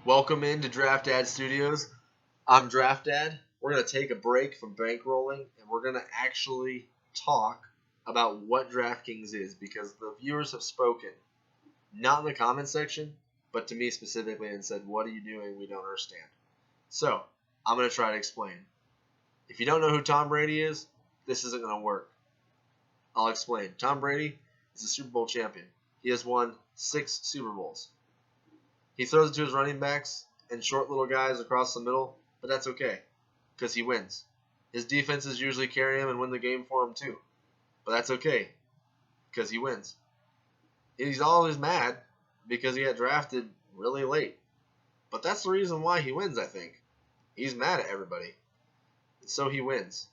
Welcome into Draft Dad Studios. I'm Draft Dad. We're going to take a break from bankrolling and we're going to actually talk about what DraftKings is because the viewers have spoken, not in the comment section, but to me specifically and said, "What are you doing? We don't understand." So, I'm going to try to explain. If you don't know who Tom Brady is, this isn't going to work. I'll explain. Tom Brady is a Super Bowl champion. He has won 6 Super Bowls. He throws it to his running backs and short little guys across the middle, but that's okay because he wins. His defenses usually carry him and win the game for him too, but that's okay because he wins. He's always mad because he got drafted really late, but that's the reason why he wins, I think. He's mad at everybody, and so he wins.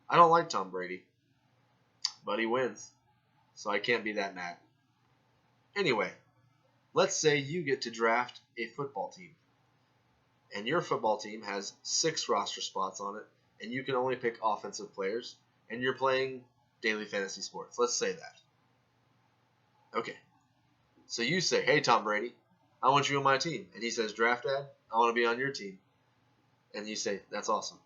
I don't like Tom Brady, but he wins, so I can't be that mad. Anyway, let's say you get to draft a football team, and your football team has 6 roster spots on it, and you can only pick offensive players, and you're playing daily fantasy sports. Let's say that. Okay. So you say, "Hey, Tom Brady, I want you on my team." And he says, "Draft Dad, I want to be on your team." And you say, "That's awesome."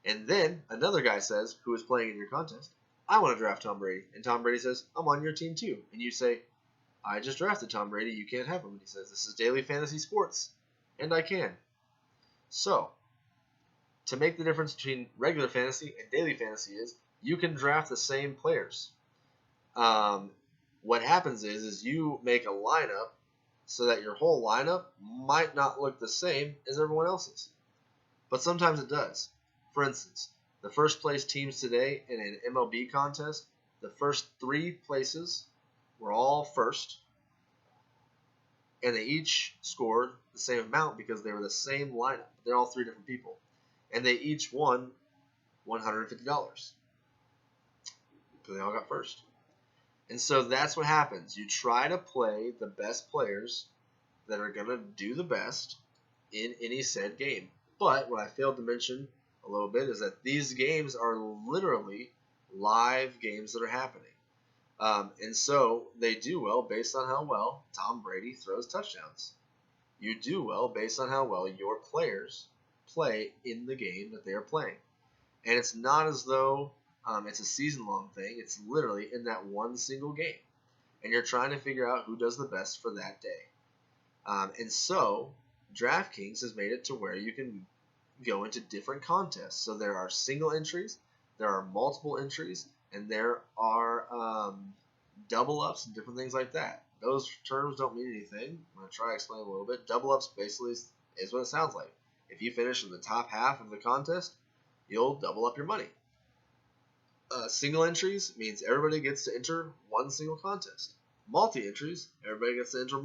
And then another guy says, who is playing in your contest, "I want to draft Tom Brady." And Tom Brady says, "I'm on your team too." And you say, "I just drafted Tom Brady. You can't have him." And he says, "This is daily fantasy sports, and I can." So, to make the difference between regular fantasy and daily fantasy is you can draft the same players. What happens is you make a lineup so that your whole lineup might not look the same as everyone else's. But sometimes it does. For instance, the first place teams today in an MLB contest, the first 3 places were all first, and they each scored the same amount because they were the same lineup. They're all 3 different people, and they each won $150 because they all got first. And so that's what happens. You try to play the best players that are going to do the best in any said game. But what I failed to mention a little bit is that these games are literally live games that are happening. And so they do well based on how well Tom Brady throws touchdowns. You do well based on how well your players play in the game that they are playing. And it's not as though it's a season-long thing. It's literally in that one single game. And you're trying to figure out who does the best for that day. And so DraftKings has made it to where you can go into different contests. So there are single entries, there are multiple entries, and there are double ups and different things like that. Those terms don't mean anything. I'm going to try to explain a little bit. Double ups basically is what it sounds like. If you finish in the top half of the contest, you'll double up your money. Single entries means everybody gets to enter one single contest. Multi-entries, everybody gets to enter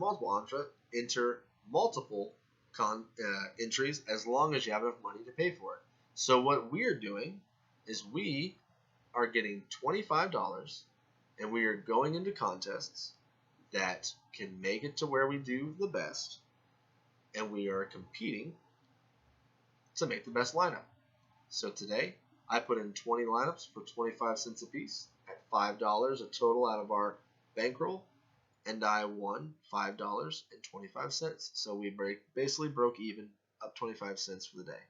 multiple entries as long as you have enough money to pay for it. So what we're doing is we are getting $25 and we are going into contests that can make it to where we do the best, and we are competing to make the best lineup. So today I put in 20 lineups for 25 cents a piece at $5 a total out of our bankroll, and I won $5.25. So we basically broke even, up 25 cents for the day.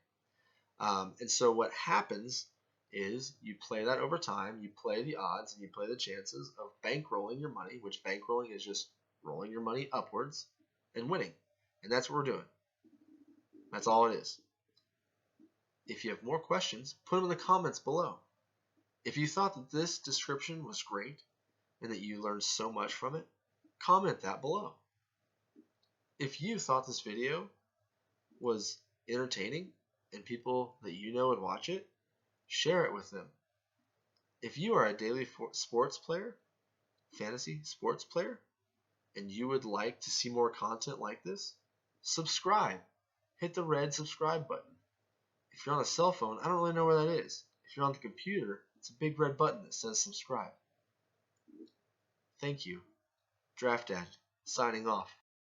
And so what happens is you play that over time, you play the odds, and you play the chances of bankrolling your money, which bankrolling is just rolling your money upwards and winning. And that's what we're doing. That's all it is. If you have more questions, put them in the comments below. If you thought that this description was great and that you learned so much from it, comment that below. If you thought this video was entertaining and people that you know would watch it, share it with them. If you are a daily sports player, fantasy sports player, and you would like to see more content like this, subscribe. Hit the red subscribe button. If you're on a cell phone, I don't really know where that is. If you're on the computer, it's a big red button that says subscribe. Thank you. Draft Dad, signing off.